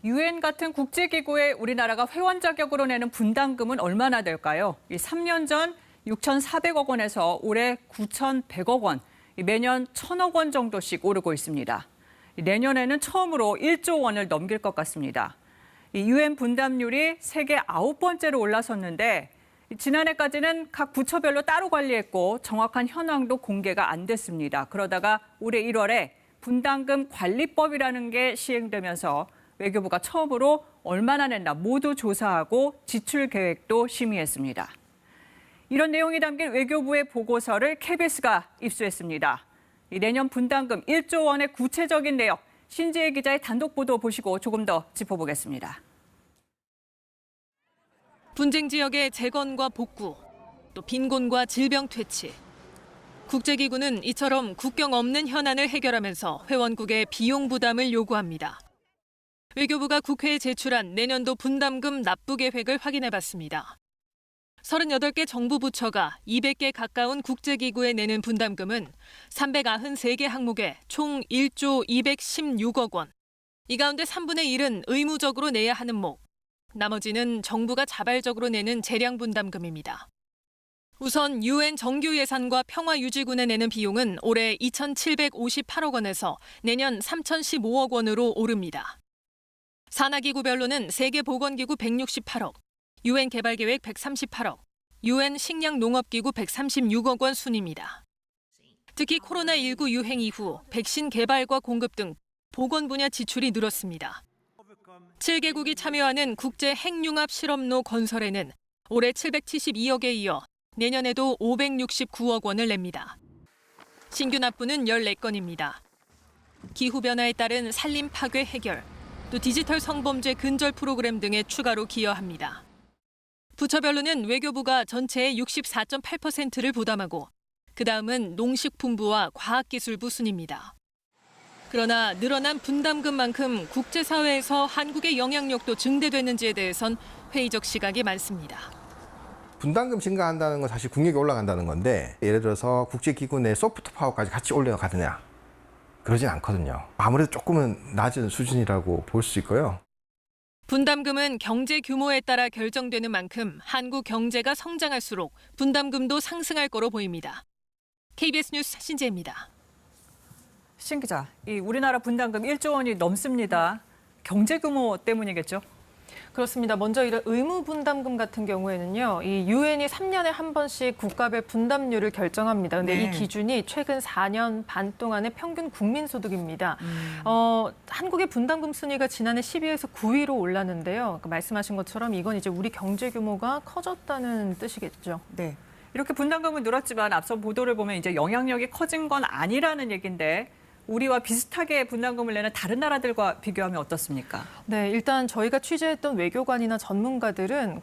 유엔 같은 국제기구에 우리나라가 회원 자격으로 내는 분담금은 얼마나 될까요? 3년 전 6,400억 원에서 올해 9,100억 원, 매년 1,000억 원 정도씩 오르고 있습니다. 내년에는 처음으로 1조 원을 넘길 것 같습니다. 유엔 분담률이 세계 9번째로 올라섰는데 지난해까지는 각 부처별로 따로 관리했고 정확한 현황도 공개가 안 됐습니다. 그러다가 올해 1월에 분담금 관리법이라는 게 시행되면서 외교부가 처음으로 얼마나 냈나 모두 조사하고 지출 계획도 심의했습니다. 이런 내용이 담긴 외교부의 보고서를 KBS가 입수했습니다. 내년 분담금 1조 원의 구체적인 내용, 신지혜 기자의 단독 보도 보시고 조금 더 짚어보겠습니다. 분쟁 지역의 재건과 복구, 또 빈곤과 질병 퇴치. 국제기구는 이처럼 국경 없는 현안을 해결하면서 회원국의 비용 부담을 요구합니다. 외교부가 국회에 제출한 내년도 분담금 납부 계획을 확인해봤습니다. 38개 정부 부처가 200개 가까운 국제기구에 내는 분담금은 393개 항목에 총 1조 216억 원. 이 가운데 3분의 1은 의무적으로 내야 하는 목, 나머지는 정부가 자발적으로 내는 재량 분담금입니다. 우선 유엔 정규 예산과 평화유지군에 내는 비용은 올해 2,758억 원에서 내년 3,015억 원으로 오릅니다. 산하기구별로는 세계보건기구 168억, 유엔 개발계획 138억, 유엔 식량농업기구 136억 원 순입니다. 특히 코로나19 유행 이후 백신 개발과 공급 등 보건 분야 지출이 늘었습니다. 7개국이 참여하는 국제 핵융합 실험로 건설에는 올해 772억에 이어 내년에도 569억 원을 냅니다. 신규 납부는 14건입니다. 기후변화에 따른 산림 파괴 해결, 또 디지털 성범죄 근절 프로그램 등에 추가로 기여합니다. 부처별로는 외교부가 전체의 64.8%를 부담하고 그다음은 농식품부와 과학기술부 순입니다. 그러나 늘어난 분담금만큼 국제사회에서 한국의 영향력도 증대되는지에 대해선 회의적 시각이 많습니다. 분담금 증가한다는 건 사실 국력이 올라간다는 건데 예를 들어서 국제기구 내 소프트 파워까지 같이 올라가느냐? 그러진 않거든요. 아무래도 조금은 낮은 수준이라고 볼 수 있고요. 분담금은 경제 규모에 따라 결정되는 만큼 한국 경제가 성장할수록 분담금도 상승할 거로 보입니다. KBS 뉴스 신지혜입니다. 신 기자, 우리나라 분담금 1조 원이 넘습니다. 경제 규모 때문이겠죠? 그렇습니다. 먼저 이런 의무 분담금 같은 경우에는요, 이 유엔이 3년에 한 번씩 국가별 분담률을 결정합니다. 근데 이 기준이 최근 4년 반 동안의 평균 국민소득입니다. 한국의 분담금 순위가 지난해 10위에서 9위로 올랐는데요. 그러니까 말씀하신 것처럼 이건 이제 우리 경제 규모가 커졌다는 뜻이겠죠. 네. 이렇게 분담금은 늘었지만 앞서 보도를 보면 이제 영향력이 커진 건 아니라는 얘기인데 우리와 비슷하게 분담금을 내는 다른 나라들과 비교하면 어떻습니까? 네, 일단 저희가 취재했던 외교관이나 전문가들은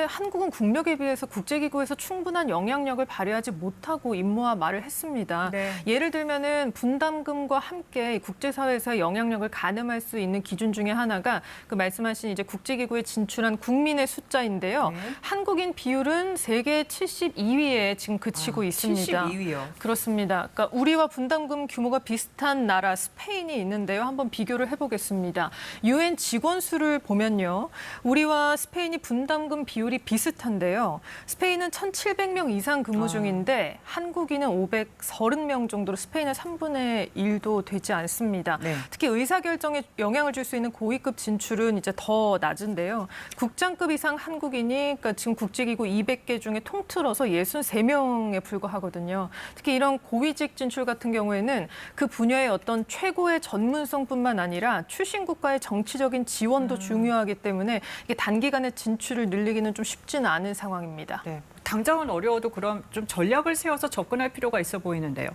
한국은 국력에 비해서 국제기구에서 충분한 영향력을 발휘하지 못하고 임무와 말을 했습니다. 네. 예를 들면은 분담금과 함께 국제사회에서 영향력을 가늠할 수 있는 기준 중에 하나가 그 말씀하신 이제 국제기구에 진출한 국민의 숫자인데요. 네. 한국인 비율은 세계 72위에 지금 그치고 있습니다. 72위요. 그렇습니다. 그러니까 우리와 분담금 규모가 비슷한 나라 스페인이 있는데요. 한번 비교를 해보겠습니다. 유엔 직원 수를 보면요. 우리와 스페인이 분담금 비율이 비슷한데요. 스페인은 1,700명 이상 근무 중인데 한국인은 530명 정도로 스페인의 3분의 1도 되지 않습니다. 네. 특히 의사결정에 영향을 줄 수 있는 고위급 진출은 이제 더 낮은데요. 국장급 이상 한국인이 그러니까 지금 국제기구 200개 중에 통틀어서 63명에 불과하거든요. 특히 이런 고위직 진출 같은 경우에는 그 분야의 어떤 최고의 전문성뿐만 아니라 출신 국가의 정치적인 지원도 중요하기 때문에 이게 단기간에 진출을 늘리기는 좀 쉽지는 않은 상황입니다. 네. 당장은 어려워도 그럼 좀 전략을 세워서 접근할 필요가 있어 보이는데요.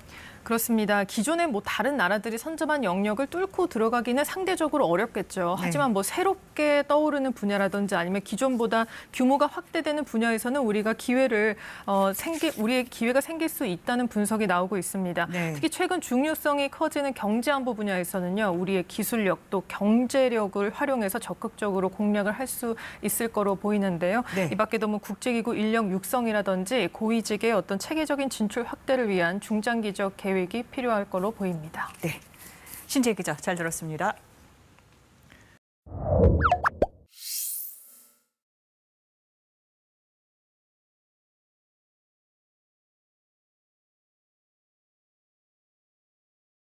그렇습니다. 기존의 다른 나라들이 선점한 영역을 뚫고 들어가기는 상대적으로 어렵겠죠. 하지만 새롭게 떠오르는 분야라든지 아니면 기존보다 규모가 확대되는 분야에서는 우리의 기회가 생길 수 있다는 분석이 나오고 있습니다. 네. 특히 최근 중요성이 커지는 경제안보 분야에서는요, 우리의 기술력 또 경제력을 활용해서 적극적으로 공략을 할 수 있을 거로 보이는데요. 네. 이 밖에도 국제기구 인력 육성이라든지 고위직의 어떤 체계적인 진출 확대를 위한 중장기적 계획이 필요할 걸로 보입니다. 네. 신지혜 기자 잘 들었습니다.